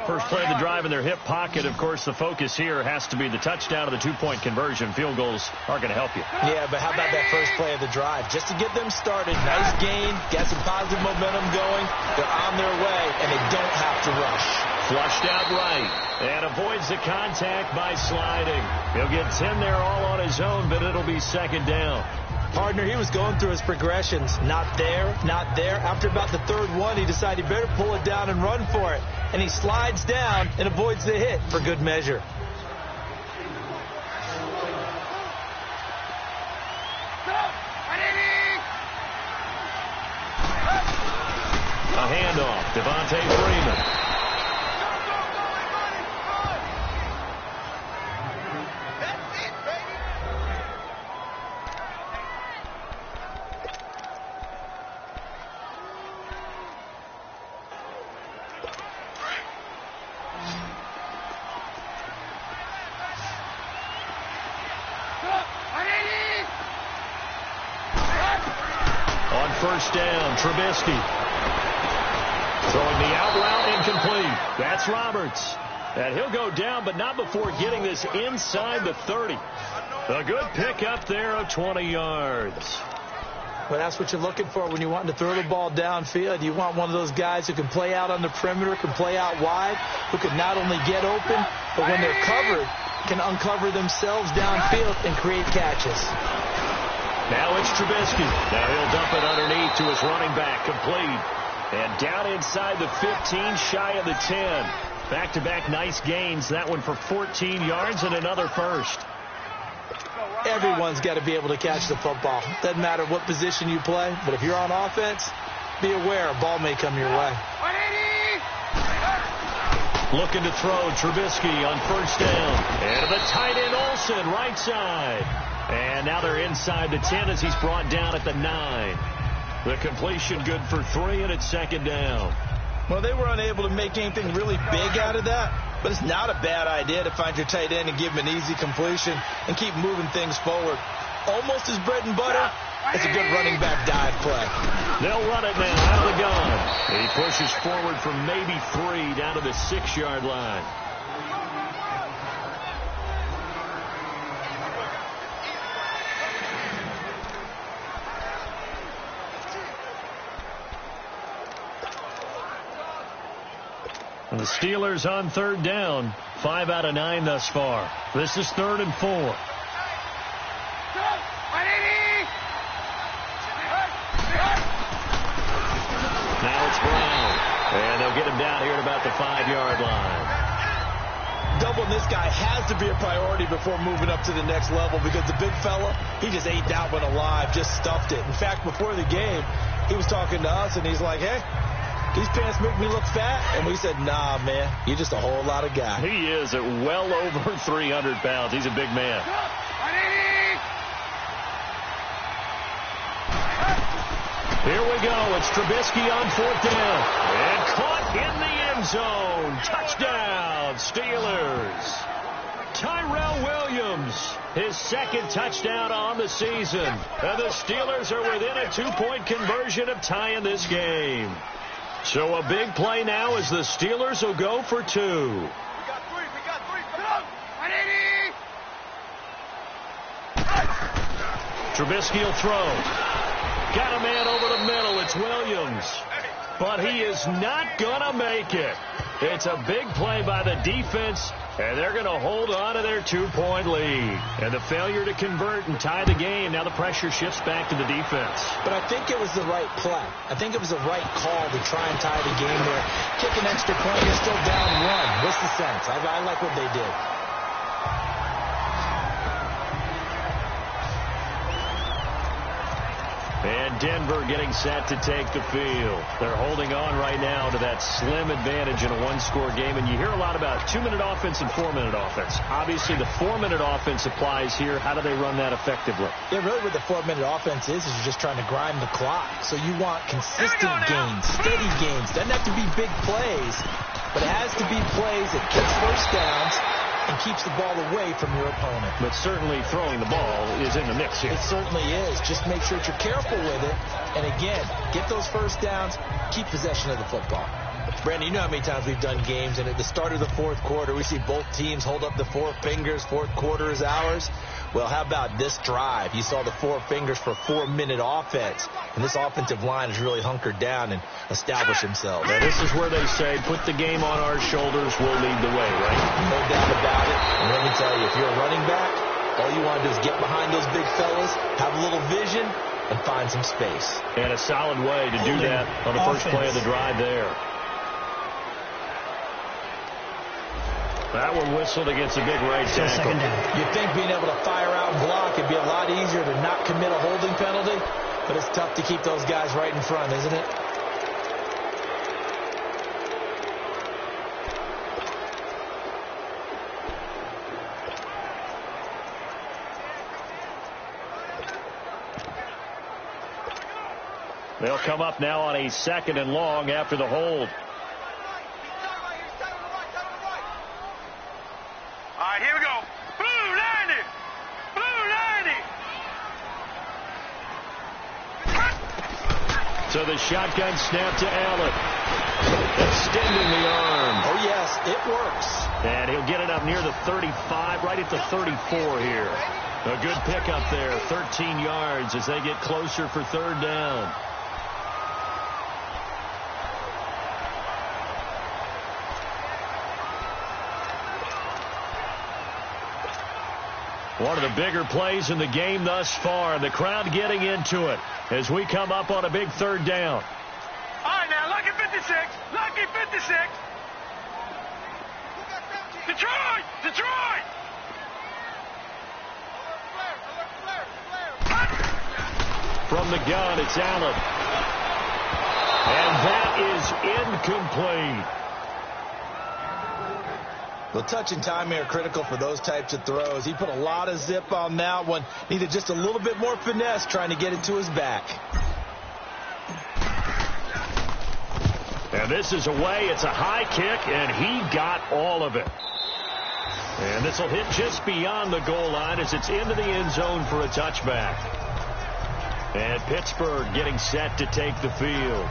First play of the drive in their hip pocket. Of course, the focus here has to be the touchdown of the 2-point conversion. Field goals aren't going to help you. Yeah, but how about that first play of the drive? Just to get them started, nice gain, got some positive momentum going. They're on their way, and they don't have to rush. Flushed out right, and avoids the contact by sliding. He'll get 10 there all on his own, but it'll be 2nd down. Partner, he was going through his progressions. Not there, not there. After about the 3rd one, he decided he better pull it down and run for it. And he slides down and avoids the hit for good measure. A handoff, Devontae Freeman. On 1st down, Trubisky. Throwing the out route incomplete. That's Roberts. And he'll go down, but not before getting this inside the 30. A good pickup there of 20 yards. Well, that's what you're looking for when you want to throw the ball downfield. You want one of those guys who can play out on the perimeter, can play out wide, who can not only get open, but when they're covered, can uncover themselves downfield and create catches. Now it's Trubisky. Now he'll dump it underneath to his running back, complete. And down inside the 15, shy of the 10. Back-to-back nice gains. That one for 14 yards and another first. Everyone's got to be able to catch the football. Doesn't matter what position you play, but if you're on offense, be aware a ball may come your way. Looking to throw, Trubisky on 1st down. And the tight end Olsen, right side. And now they're inside the 10 as he's brought down at the 9. The completion good for 3, and it's 2nd down. Well, they were unable to make anything really big out of that, but it's not a bad idea to find your tight end and give him an easy completion and keep moving things forward. Almost his bread and butter, It's a good running back dive play. They'll run it now out of the gun. He pushes forward from maybe 3 down to the 6-yard line. And the Steelers on 3rd down. 5 out of 9 thus far. This is 3rd and 4. Now it's Brown. And they'll get him down here at about the 5-yard line. Doubling this guy has to be a priority before moving up to the next level because the big fella, he just ate that one alive, just stuffed it. In fact, before the game, he was talking to us, and he's like, hey, these pants make me look fat. And we said, nah, man, you're just a whole lot of guy. He is at well over 300 pounds. He's a big man. Here we go. It's Trubisky on 4th down. And caught in the end zone. Touchdown, Steelers. Tyrell Williams, his 2nd touchdown on the season. And the Steelers are within a 2-point conversion of tying this game. So a big play now as the Steelers will go for 2. We got 3. Come on. Trubisky will throw. Got a man over the middle. It's Williams. But he is not going to make it. It's a big play by the defense, and they're going to hold on to their 2-point lead. And the failure to convert and tie the game, now the pressure shifts back to the defense. But I think it was the right play. I think it was the right call to try and tie the game there. Kick an extra point, you're still down 1. What's the sense? I like what they did. And Denver getting set to take the field. They're holding on right now to that slim advantage in a 1-score game. And you hear a lot about 2-minute offense and 4-minute offense. Obviously, the 4-minute offense applies here. How do they run that effectively? Yeah, really what the 4-minute offense is you're just trying to grind the clock. So you want consistent gains, steady gains. Doesn't have to be big plays, but it has to be plays that gets first downs and keeps the ball away from your opponent. But certainly throwing the ball is in the mix here. It certainly is. Just make sure that you're careful with it. And again, get those first downs, keep possession of the football. Brandon, you know how many times we've done games, and at the start of the 4th quarter, we see both teams hold up the 4 fingers, 4th quarter is ours. Well, how about this drive? You saw the 4 fingers for 4-minute offense, and this offensive line has really hunkered down and established themselves. Now, this is where they say, put the game on our shoulders, we'll lead the way, right? No doubt about it. And let me tell you, if you're a running back, all you want to do is get behind those big fellas, have a little vision, and find some space. And a solid way to do that on the first play of the drive there. That one whistled against a big right tackle. You'd think being able to fire out and block, it'd be a lot easier to not commit a holding penalty, but it's tough to keep those guys right in front, isn't it? They'll come up now on a 2nd and long after the hold. All right, here we go. Blue 90. So the shotgun snap to Allen. Extending the arm. Oh, yes, it works. And he'll get it up near the 35, right at the 34 here. A good pickup there, 13 yards as they get closer for 3rd down. One of the bigger plays in the game thus far. The crowd getting into it as we come up on a big 3rd down. All right, now, lucky 56. Lucky 56. Detroit! From the gun, it's Allen. And that is incomplete. Well, touch and timing are critical for those types of throws. He put a lot of zip on that one. Needed just a little bit more finesse trying to get it to his back. And this is away. It's a high kick, and he got all of it. And this will hit just beyond the goal line as it's into the end zone for a touchback. And Pittsburgh getting set to take the field.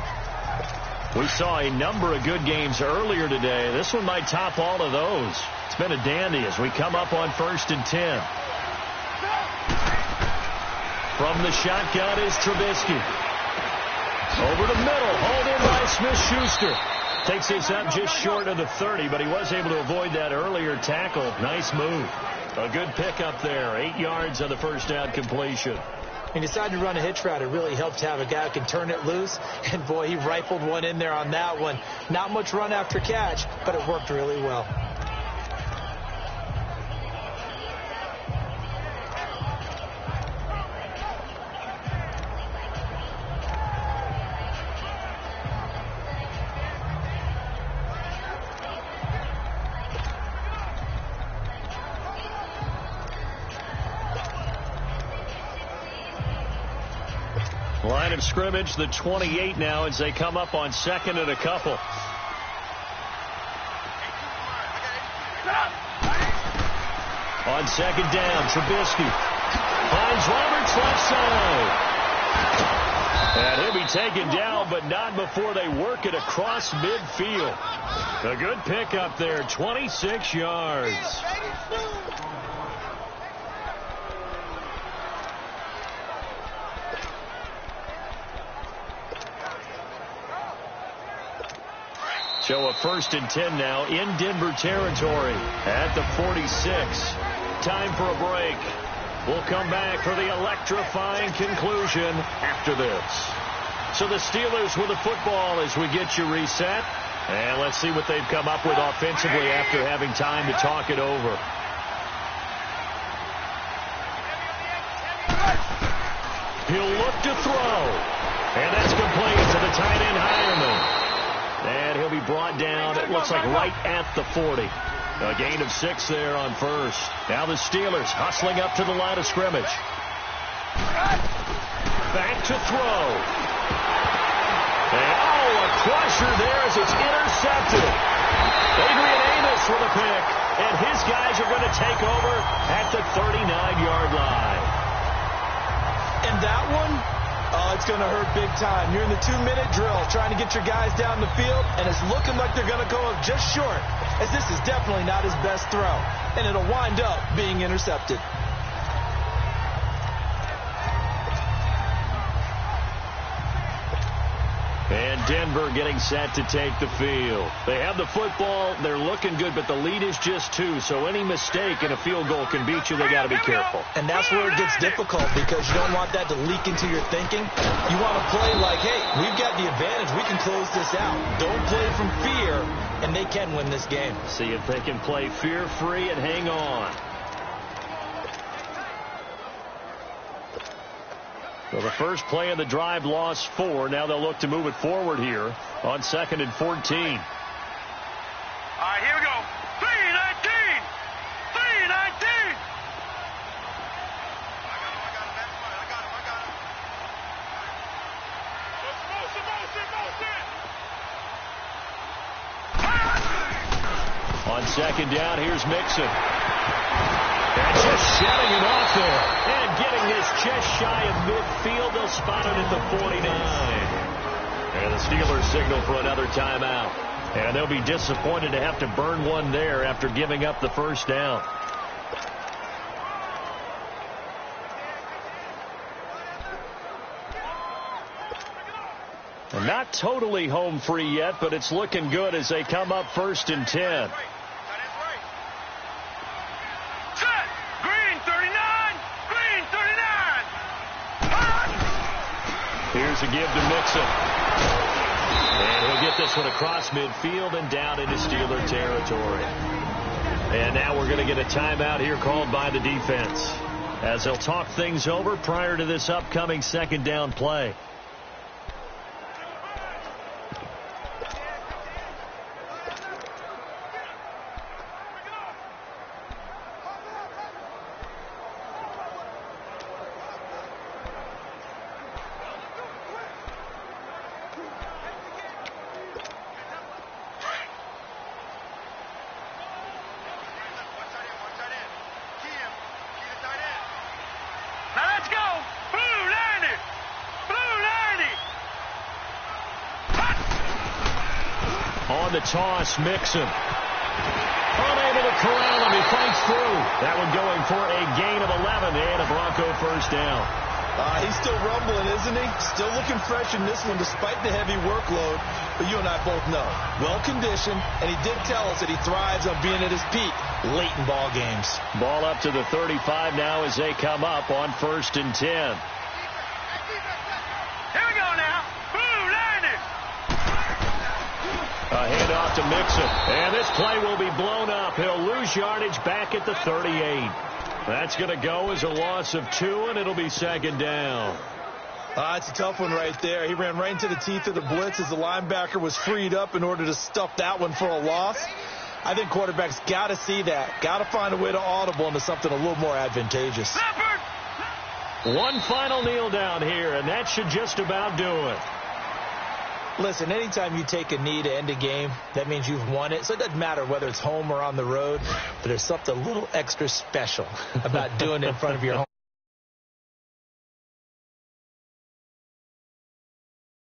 We saw a number of good games earlier today. This one might top all of those. It's been a dandy as we come up on 1st and 10. From the shotgun is Trubisky. Over the middle, hauled in by Smith-Schuster. Takes this up just short of the 30, but he was able to avoid that earlier tackle. Nice move. A good pickup there. 8 yards on the first down completion. He decided to run a hitch route. It really helped to have a guy who can turn it loose. And, boy, he rifled one in there on that one. Not much run after catch, but it worked really well. Line of scrimmage, the 28 now as they come up on 2nd and a couple. On 2nd down, Trubisky finds Roberts left side. And he'll be taken down, but not before they work it across midfield. A good pickup there, 26 yards. So a 1st and 10 now in Denver territory at the 46. Time for a break. We'll come back for the electrifying conclusion after this. So the Steelers with the football as we get you reset. And let's see what they've come up with offensively after having time to talk it over. He'll look to throw. And that's complete to the tight end Hireman. And he'll be brought down, it looks like right at the 40. A gain of 6 there on first. Now the Steelers hustling up to the line of scrimmage. Back to throw. And, a crusher there as it's intercepted. Adrian Amos with a pick. And his guys are going to take over at the 39-yard line. And that one, it's going to hurt big time. You're in the 2-minute drill trying to get your guys down the field, and it's looking like they're going to go up just short, as this is definitely not his best throw, and it'll wind up being intercepted. And Denver getting set to take the field. They have the football. They're looking good, but the lead is just 2. So any mistake in a field goal can beat you. They got to be careful. And that's where it gets difficult because you don't want that to leak into your thinking. You want to play like, hey, we've got the advantage. We can close this out. Don't play from fear, and they can win this game. See if they can play fear-free and hang on. So the first play of the drive lost 4. Now they'll look to move it forward here on 2nd and 14. All right, here we go. 3-19. 3-19. On 2nd down, here's Mixon. And just shutting him off there. And getting this just shy of midfield. They'll spot it at the 49. And the Steelers signal for another timeout. And they'll be disappointed to have to burn one there after giving up the first down. And not totally home free yet, but it's looking good as they come up 1st and 10. Here's a give to Mixon. And he'll get this one across midfield and down into Steeler territory. And now we're going to get a timeout here called by the defense as they'll talk things over prior to this upcoming 2nd down play. the toss, Mixon. Unable to corral him. He fights through. That one going for a gain of 11 and a Bronco first down. He's still rumbling, isn't he? Still looking fresh in this one despite the heavy workload. But you and I both know, well-conditioned, and he did tell us that he thrives on being at his peak late in ball games. Ball up to the 35 now as they come up on 1st and 10. Here we go now. Boom, Linus. A handoff to Mixon. And this play will be blown up. He'll lose yardage back at the 38. That's going to go as a loss of 2, and it'll be 2nd down. It's a tough one right there. He ran right into the teeth of the blitz as the linebacker was freed up in order to stuff that one for a loss. I think quarterbacks got to see that. Got to find a way to audible into something a little more advantageous. One final kneel down here, and that should just about do it. Listen, anytime you take a knee to end a game, that means you've won it. So it doesn't matter whether it's home or on the road, but there's something a little extra special about doing it in front of your home.